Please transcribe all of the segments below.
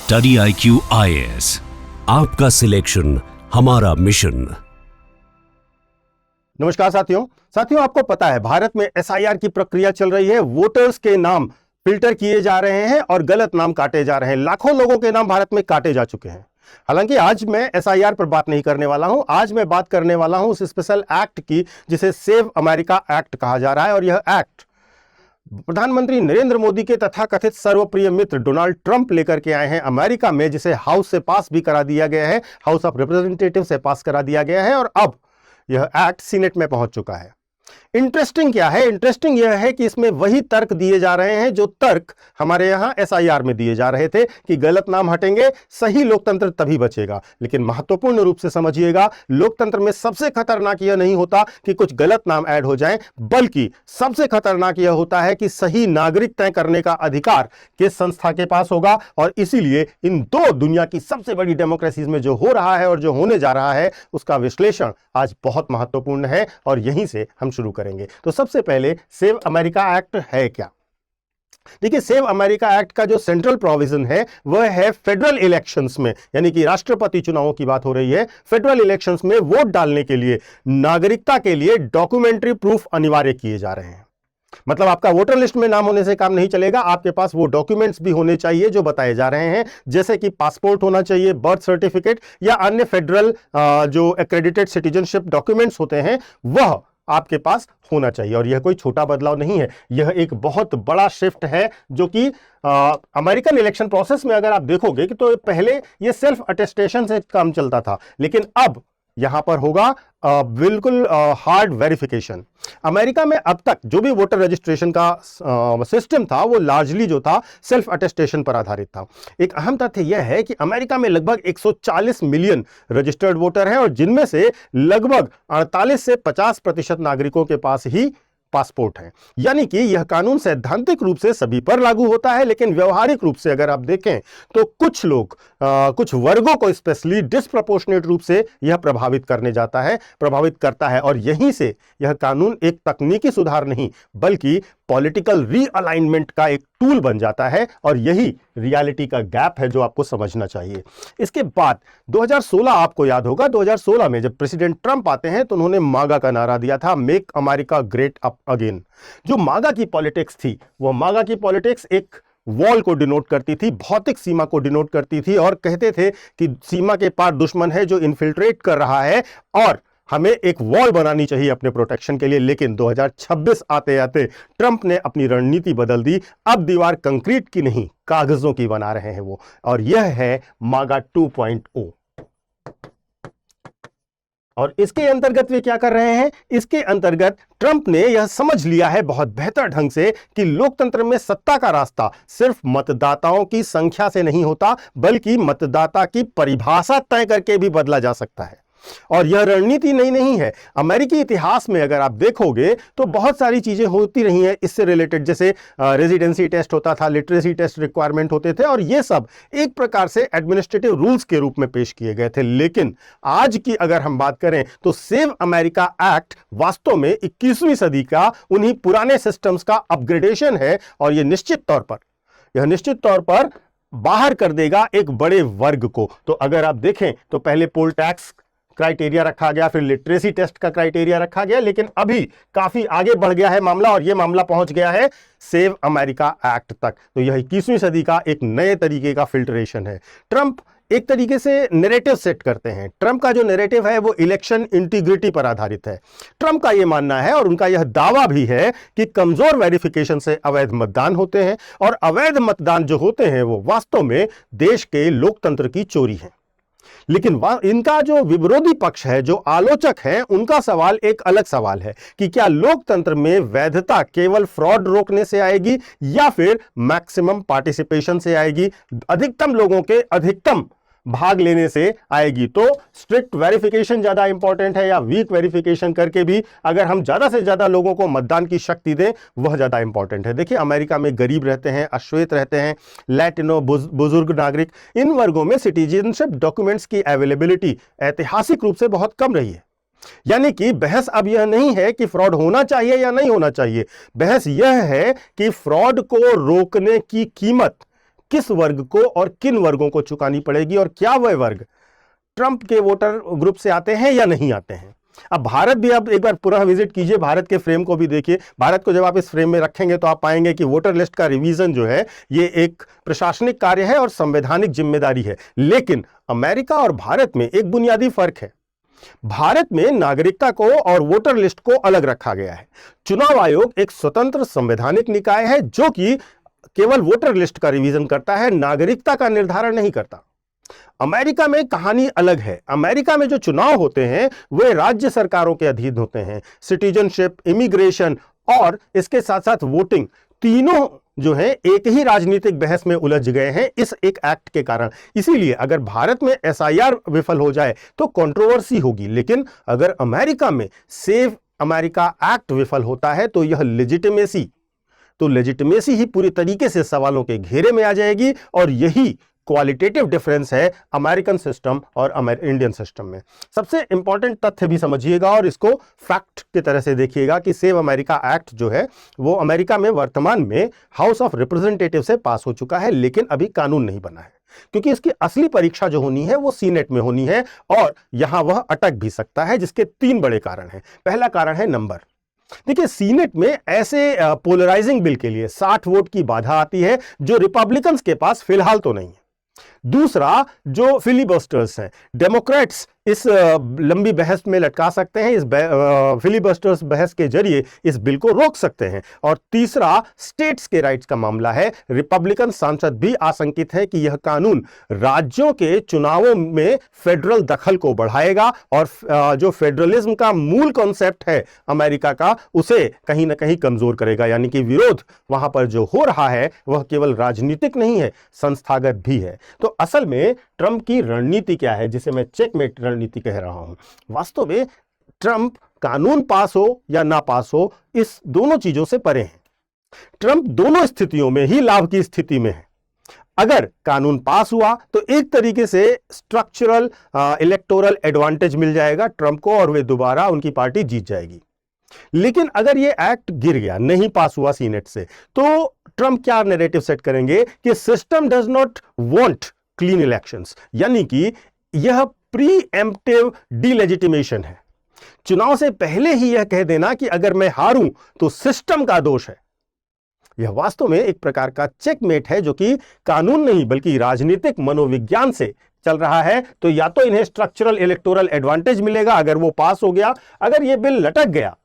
Study IQ IAS, आपका selection हमारा mission. नमस्कार साथियों, आपको पता है भारत में SIR की प्रक्रिया चल रही है। वोटर्स के नाम फिल्टर किए जा रहे हैं और गलत नाम काटे जा रहे हैं। लाखों लोगों के नाम भारत में काटे जा चुके हैं। हालांकि आज मैं SIR पर बात नहीं करने वाला हूं। आज मैं बात करने वाला हूं उस स्पेशल एक्ट की जिसे सेव अमेरिका एक्ट कहा जा रहा है। और यह एक्ट प्रधानमंत्री नरेंद्र मोदी के तथाकथित सर्वप्रिय मित्र डोनाल्ड ट्रंप लेकर के आए हैं अमेरिका में, जिसे हाउस से पास भी करा दिया गया है, हाउस ऑफ रिप्रेजेंटेटिव से पास करा दिया गया है और अब यह एक्ट सीनेट में पहुंच चुका है। इंटरेस्टिंग क्या है? इंटरेस्टिंग यह है कि इसमें वही तर्क दिए जा रहे हैं जो तर्क हमारे यहां SIR में दिए जा रहे थे कि गलत नाम हटेंगे, सही लोकतंत्र तभी बचेगा। लेकिन महत्वपूर्ण रूप से समझिएगा, लोकतंत्र में सबसे खतरनाक यह नहीं होता कि कुछ गलत नाम ऐड हो जाएं, बल्कि सबसे खतरनाक यह होता है कि सही नागरिक तय करने का अधिकार किस संस्था के पास होगा। और इसीलिए इन दो दुनिया की सबसे बड़ी डेमोक्रेसीज में जो हो रहा है और जो होने जा रहा है, उसका विश्लेषण आज बहुत महत्वपूर्ण है और यहीं से हम शुरू करेंगे। तो सबसे पहले सेव अमेरिका एक्ट है क्या? देखिए, सेव अमेरिका एक्ट का जो सेंट्रल प्रोविजन है वह है फेडरल इलेक्शंस में, यानी कि राष्ट्रपति चुनावों की बात हो रही है। फेडरल इलेक्शंस में वोट डालने के लिए नागरिकता के लिए डॉक्यूमेंट्री प्रूफ अनिवार्य किए जा रहे हैं। मतलब आपका वोटर लिस्ट में नाम होने से काम नहीं चलेगा, आपके पास वो डॉक्यूमेंट्स भी होने चाहिए जो बताए जा रहे हैं, जैसे कि पासपोर्ट होना चाहिए, बर्थ सर्टिफिकेट या अन्य फेडरल जो एक्रेडिटेड सिटीजनशिप डॉक्यूमेंट्स होते हैं वह आपके पास होना चाहिए। और यह कोई छोटा बदलाव नहीं है, यह एक बहुत बड़ा शिफ्ट है जो कि अमेरिकन इलेक्शन प्रोसेस में अगर आप देखोगे कि तो पहले यह सेल्फ अटेस्टेशन से काम चलता था, लेकिन अब यहां पर होगा बिल्कुल हार्ड वेरिफिकेशन। अमेरिका में अब तक जो भी वोटर रजिस्ट्रेशन का सिस्टम था वो लार्जली जो था सेल्फ अटेस्टेशन पर आधारित था। एक अहम तथ्य यह है कि अमेरिका में लगभग 140 मिलियन रजिस्टर्ड वोटर हैं और जिनमें से लगभग 48 से 50% नागरिकों के पास ही पासपोर्ट है। यानी कि यह कानून सैद्धांतिक रूप से सभी पर लागू होता है, लेकिन व्यवहारिक रूप से अगर आप देखें तो कुछ लोग कुछ वर्गों को स्पेशली डिस्प्रपोर्शनेट रूप से यह प्रभावित करता है। और यहीं से यह कानून एक तकनीकी सुधार नहीं बल्कि पॉलिटिकल रीअलाइनमेंट का एक टूल बन जाता है। और यही रियलिटी का गैप है जो आपको समझना चाहिए। इसके बाद 2016, आपको याद होगा 2016 में जब प्रेसिडेंट ट्रंप आते हैं तो उन्होंने मागा का नारा दिया था, मेक अमेरिका ग्रेट अगेन। जो मागा की पॉलिटिक्स थी, वह मागा की पॉलिटिक्स एक वॉल को डिनोट करती थी, भौतिक सीमा को डिनोट करती थी और कहते थे कि सीमा के पार दुश्मन है जो इन्फिल्ट्रेट कर रहा है और हमें एक वॉल बनानी चाहिए अपने प्रोटेक्शन के लिए। लेकिन 2026 आते आते ट्रंप ने अपनी रणनीति बदल दी। अब दीवार कंक्रीट की नहीं, कागजों की बना रहे हैं वो, और यह है मागा 2.0। और इसके अंतर्गत वे क्या कर रहे हैं? इसके अंतर्गत ट्रंप ने यह समझ लिया है बहुत बेहतर ढंग से कि लोकतंत्र में सत्ता का रास्ता सिर्फ मतदाताओं की संख्या से नहीं होता, बल्कि मतदाता की परिभाषा तय करके भी बदला जा सकता है। और यह रणनीति नई नहीं है। अमेरिकी इतिहास में अगर आप देखोगे तो बहुत सारी चीजें होती रही हैं इससे रिलेटेड, जैसे रेजिडेंसी टेस्ट होता था, लिटरेसी टेस्ट रिक्वायरमेंट होते थे और ये सब एक प्रकार से एडमिनिस्ट्रेटिव रूल्स के रूप में पेश किए गए थे। लेकिन आज की अगर हम बात करें तो सेव अमेरिका एक्ट वास्तव में 21वीं सदी का उन्हीं पुराने सिस्टम्स का अपग्रेडेशन है और यह निश्चित तौर पर बाहर कर देगा एक बड़े वर्ग को। तो अगर आप देखें तो पहले पोल टैक्स क्राइटेरिया रखा गया, फिर लिटरेसी टेस्ट का क्राइटेरिया रखा गया, लेकिन अभी काफी आगे बढ़ गया है मामला और यह मामला पहुंच गया है सेव अमेरिका एक्ट तक। तो यह 21वीं सदी का एक नए तरीके का फिल्ट्रेशन है। ट्रंप एक तरीके से नैरेटिव सेट करते हैं। ट्रंप का जो नैरेटिव है वो इलेक्शन इंटीग्रिटी पर आधारित है। ट्रंप का यह मानना है और उनका यह दावा भी है कि कमजोर वेरिफिकेशन से अवैध मतदान होते हैं और अवैध मतदान जो होते हैं वो वास्तव में देश के लोकतंत्र की चोरी है। लेकिन इनका जो विरोधी पक्ष है, जो आलोचक हैं, उनका सवाल एक अलग सवाल है कि क्या लोकतंत्र में वैधता केवल फ्रॉड रोकने से आएगी या फिर मैक्सिमम पार्टिसिपेशन से आएगी, अधिकतम लोगों के अधिकतम भाग लेने से आएगी। तो स्ट्रिक्ट वेरिफिकेशन ज्यादा इंपॉर्टेंट है या वीक वेरिफिकेशन करके भी अगर हम ज्यादा से ज्यादा लोगों को मतदान की शक्ति दें वह ज्यादा इंपॉर्टेंट है। देखिए, अमेरिका में गरीब रहते हैं, अश्वेत रहते हैं, लैटिनो, बुजुर्ग नागरिक, इन वर्गों में सिटीजनशिप डॉक्यूमेंट्स की अवेलेबिलिटी ऐतिहासिक रूप से बहुत कम रही है। यानी कि बहस अब यह नहीं है कि फ्रॉड होना चाहिए या नहीं होना चाहिए, बहस यह है कि फ्रॉड को रोकने की कीमत किस वर्ग को और किन वर्गों को चुकानी पड़ेगी, और क्या वह वर्ग ट्रंप के वोटर ग्रुप से आते हैं या नहीं आते हैं। अब भारत भी, अब एक बार पुनः विजिट कीजिए, भारत के फ्रेम को भी देखिए। भारत को जब आप इस फ्रेम में रखेंगे तो आप पाएंगे कि वोटर लिस्ट का रिवीजन जो है ये एक प्रशासनिक कार्य है और संवैधानिक जिम्मेदारी है। लेकिन अमेरिका और भारत में एक बुनियादी फर्क है। भारत में नागरिकता को और वोटर लिस्ट को अलग रखा गया है। चुनाव आयोग एक स्वतंत्र संवैधानिक निकाय है जो कि केवल वोटर लिस्ट का रिवीजन करता है, नागरिकता का निर्धारण नहीं करता। अमेरिका में कहानी अलग है। अमेरिका में जो चुनाव होते हैं वे राज्य सरकारों के अधीन होते हैं। सिटीजनशिप, इमिग्रेशन और इसके साथ साथ वोटिंग, तीनों जो है एक ही राजनीतिक बहस में उलझ गए हैं इस एक एक्ट के कारण। इसीलिए अगर भारत में एसआईआर विफल हो जाए तो कंट्रोवर्सी होगी, लेकिन अगर अमेरिका में सेव अमेरिका एक्ट विफल होता है तो यह लेजिटिमेसी ही पूरी तरीके से सवालों के घेरे में आ जाएगी। और यही क्वालिटेटिव डिफरेंस है अमेरिकन सिस्टम और इंडियन सिस्टम में। सबसे इंपॉर्टेंट तथ्य भी समझिएगा और इसको फैक्ट की तरह से देखिएगा कि सेव अमेरिका एक्ट जो है वो अमेरिका में वर्तमान में हाउस ऑफ रिप्रेजेंटेटिव से पास हो चुका है, लेकिन अभी कानून नहीं बना है, क्योंकि इसकी असली परीक्षा जो होनी है वो सीनेट में होनी है और यहां वह अटक भी सकता है, जिसके 3 बड़े कारण हैं। पहला कारण है नंबर। देखिए, सीनेट में ऐसे पोलराइजिंग बिल के लिए 60 वोट की बाधा आती है जो रिपब्लिकन्स के पास फिलहाल तो नहीं है। दूसरा, जो फिलिबस्टर्स हैं, डेमोक्रेट्स इस लंबी बहस में लटका सकते हैं, इस फिलिबस्टर्स बहस के जरिए इस बिल को रोक सकते हैं। और तीसरा, स्टेट्स के राइट्स का मामला है। रिपब्लिकन सांसद भी आशंकित है कि यह कानून राज्यों के चुनावों में फेडरल दखल को बढ़ाएगा और जो फेडरलिज्म का मूल कॉन्सेप्ट है अमेरिका का, उसे कहीं ना कहीं कमजोर करेगा। यानी कि विरोध वहां पर जो हो रहा है वह केवल राजनीतिक नहीं है, संस्थागत भी है। तो असल में ट्रंप की रणनीति क्या है, जिसे मैं चेकमेट रणनीति कह रहा हूं। वास्तव में ट्रंप कानून पास हो या ना पास हो, इस दोनों चीजों से परे हैं। ट्रंप दोनों स्थितियों में ही लाभ की स्थिति में है। अगर कानून पास हुआ तो एक तरीके से स्ट्रक्चरल इलेक्टोरल एडवांटेज मिल जाएगा ट्रंप को और वे दोबारा उनकी पार्टी जीत जाएगी। लेकिन अगर यह एक्ट गिर गया, नहीं पास हुआ सीनेट से, तो ट्रंप क्या नैरेटिव सेट करेंगे कि system does not want clean elections, यानी कि यह प्रीएम्प्टिव डिलेजिटिमेशन है। चुनाव से पहले ही यह कह देना कि अगर मैं हारूं तो सिस्टम का दोष है। यह वास्तव में एक प्रकार का चेकमेट है जो कि कानून नहीं बल्कि राजनीतिक मनोविज्ञान से चल रहा है। तो या तो इन्हें स्ट्रक्चरल इलेक्टोरल एडवांटेज मिलेगा अगर वो पास हो गया, अगर ये बिल लटक गया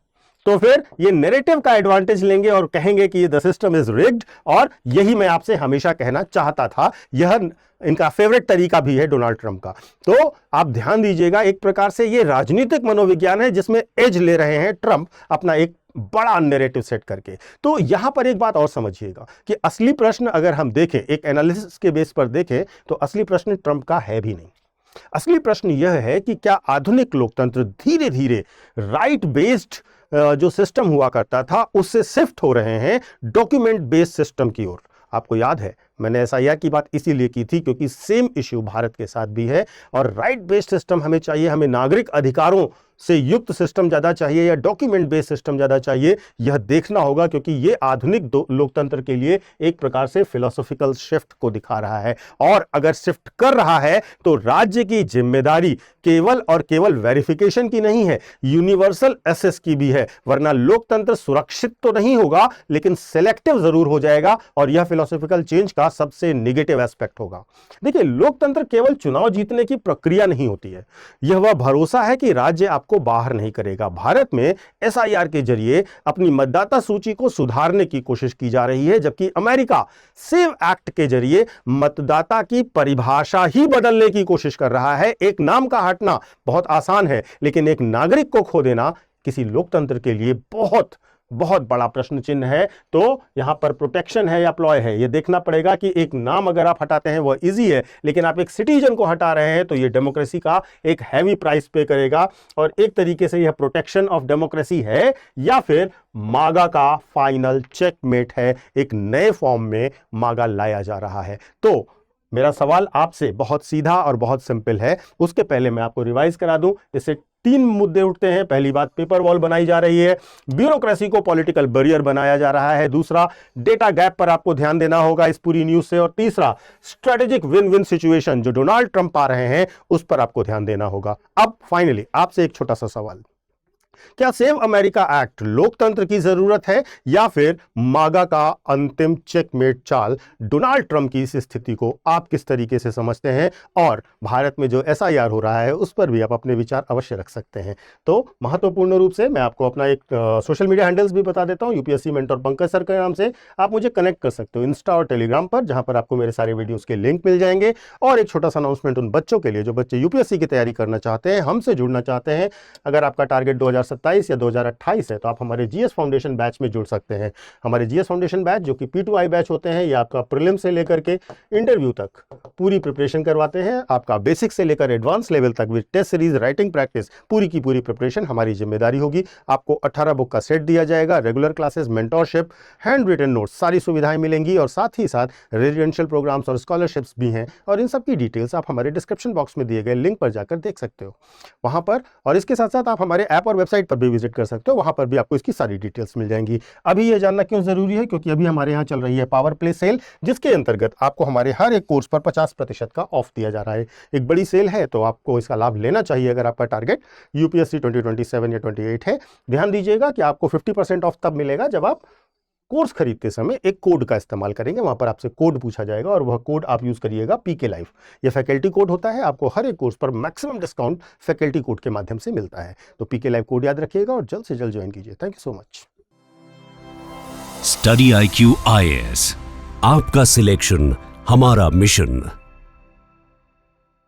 तो फिर ये नैरेटिव का एडवांटेज लेंगे और कहेंगे कि द सिस्टम इज रिग्ड। और यही मैं आपसे हमेशा कहना चाहता था, यह इनका फेवरेट तरीका भी है डोनाल्ड ट्रंप का। तो आप ध्यान दीजिएगा, एक प्रकार से ये राजनीतिक मनोविज्ञान है जिसमें एज ले रहे हैं ट्रंप अपना एक बड़ा नैरेटिव सेट करके। तो यहां पर एक बात और समझिएगा कि असली प्रश्न अगर हम देखें, एक एनालिसिस के बेस पर देखें, तो असली प्रश्न ट्रंप का है भी नहीं। असली प्रश्न यह है कि क्या आधुनिक लोकतंत्र धीरे धीरे राइट बेस्ड जो सिस्टम हुआ करता था उससे शिफ्ट हो रहे हैं डॉक्यूमेंट बेस्ड सिस्टम की ओर। आपको याद है मैंने एसआईआर की बात इसीलिए की थी क्योंकि सेम इश्यू भारत के साथ भी है। और राइट बेस्ड सिस्टम हमें चाहिए, हमें नागरिक अधिकारों से युक्त सिस्टम ज़्यादा चाहिए या डॉक्यूमेंट बेस्ड सिस्टम ज़्यादा चाहिए, यह देखना होगा, क्योंकि यह आधुनिक लोकतंत्र के लिए एक प्रकार से फिलोसॉफिकल शिफ्ट को दिखा रहा है। और अगर शिफ्ट कर रहा है तो राज्य की जिम्मेदारी केवल और केवल वेरिफिकेशन की नहीं है, यूनिवर्सल एसेस की भी है। वरना लोकतंत्र सुरक्षित तो नहीं होगा लेकिन सेलेक्टिव जरूर हो जाएगा और यह फिलोसॉफिकल चेंज का सबसे नेगेटिव एस्पेक्ट होगा। देखिए, लोकतंत्र केवल चुनाव जीतने की प्रक्रिया नहीं होती है, यह वह भरोसा है कि राज्य आपको बाहर नहीं करेगा। भारत में एसआईआर के जरिए अपनी मतदाता सूची को सुधारने की कोशिश की जा रही है, जबकि अमेरिका सेव एक्ट के जरिए मतदाता की परिभाषा ही बदलने की कोशिश कर रहा है। एक नाम का हटना बहुत आसान है, लेकिन एक नागरिक को खो देना किसी लोकतंत्र के लिए बहुत बहुत बड़ा प्रश्न चिन्ह है। तो यहां पर प्रोटेक्शन है या प्लॉय है, यह देखना पड़ेगा कि एक नाम अगर आप हटाते हैं वह इजी है, लेकिन आप एक सिटीजन को हटा रहे हैं तो यह डेमोक्रेसी का एक हैवी प्राइस पे करेगा। और एक तरीके से यह प्रोटेक्शन ऑफ डेमोक्रेसी है या फिर मागा का फाइनल चेकमेट है, एक नए फॉर्म में मागा लाया जा रहा है। तो मेरा सवाल आपसे बहुत सीधा और बहुत सिंपल है। उसके पहले मैं आपको रिवाइज करा दूं, इससे तीन मुद्दे उठते हैं। पहली बात, पेपर वॉल बनाई जा रही है, ब्यूरोक्रेसी को पॉलिटिकल बैरियर बनाया जा रहा है। दूसरा, डेटा गैप पर आपको ध्यान देना होगा इस पूरी न्यूज से। और तीसरा, स्ट्रेटेजिक विन विन सिचुएशन जो डोनाल्ड ट्रंप आ रहे हैं उस पर आपको ध्यान देना होगा। अब फाइनली आपसे एक छोटा सा सवाल, क्या सेव अमेरिका एक्ट लोकतंत्र की जरूरत है या फिर मागा का अंतिम चेकमेट चाल? डोनाल्ड ट्रंप की इस स्थिति को आप किस तरीके से समझते हैं? और भारत में जो एसआईआर हो रहा है उस पर भी आप अपने विचार अवश्य रख सकते हैं। तो महत्वपूर्ण रूप से मैं आपको अपना एक सोशल मीडिया हैंडल्स भी बता देता हूं। यूपीएससी मेंटर पंकज सर के नाम से आप मुझे कनेक्ट कर सकते हो इंस्टा और टेलीग्राम पर, जहां पर आपको मेरे सारे वीडियोस के लिंक मिल जाएंगे। और एक छोटा सा अनाउंसमेंट उन बच्चों के लिए जो बच्चे यूपीएससी की तैयारी करना चाहते हैं, हमसे जुड़ना चाहते हैं। अगर आपका टारगेट 2027 या 2028 है तो आप हमारे जीएस फाउंडेशन बैच में जुड़ सकते हैं। हमारे जीएस फाउंडेशन बैच जो कि P2I बैच होते हैं, ये आपका प्रीलिम से लेकर के इंटरव्यू तक पूरी प्रिपरेशन करवाते हैं। आपका बेसिक से लेकर एडवांस लेवल तक with test series, writing practice, पूरी की पूरी प्रिपरेशन हमारी जिम्मेदारी होगी। आपको 18 बुक का सेट दिया जाएगा, regular classes, mentorship, hand written notes, सारी सुविधाएं मिलेंगी। और साथ ही साथ रेजिडेंशियल प्रोग्राम्स और स्कॉलरशिप्स भी हैं। और इन सब की डिटेल्स आप हमारे डिस्क्रिप्शन बॉक्स में दिए गए लिंक पर जाकर देख सकते हो वहां पर। और इसके साथ साथ आप हमारे ऐप और वेबसाइट पर भी विजिट कर सकते हो, वहां पर भी आपको इसकी सारी डिटेल्स मिल जाएंगी। अभी यह जानना क्यों जरूरी है? क्योंकि अभी हमारे यहाँ चल रही है पावर प्ले सेल, जिसके अंतर्गत आपको हमारे हर एक कोर्स पर 50% का ऑफ दिया जा रहा है। एक बड़ी सेल है, तो आपको इसका लाभ लेना चाहिए अगर आपका टारगेट यूपीएससी 2027 या 28 है। ध्यान दीजिएगा कि आपको 50% ऑफ तब मिलेगा जब आप कोर्स खरीदते समय एक कोड का इस्तेमाल करेंगे। वहां पर आपसे कोड पूछा जाएगा और वह कोड आप यूज करिएगा PK लाइव। यह फैकल्टी कोड होता है, आपको हर एक कोर्स पर मैक्सिमम डिस्काउंट फैकल्टी कोड के माध्यम से मिलता है। तो PK लाइव कोड याद रखिएगा और जल्द से जल्द ज्वाइन कीजिए। Thank you so much. Study IQ IAS, आपका सिलेक्शन हमारा मिशन।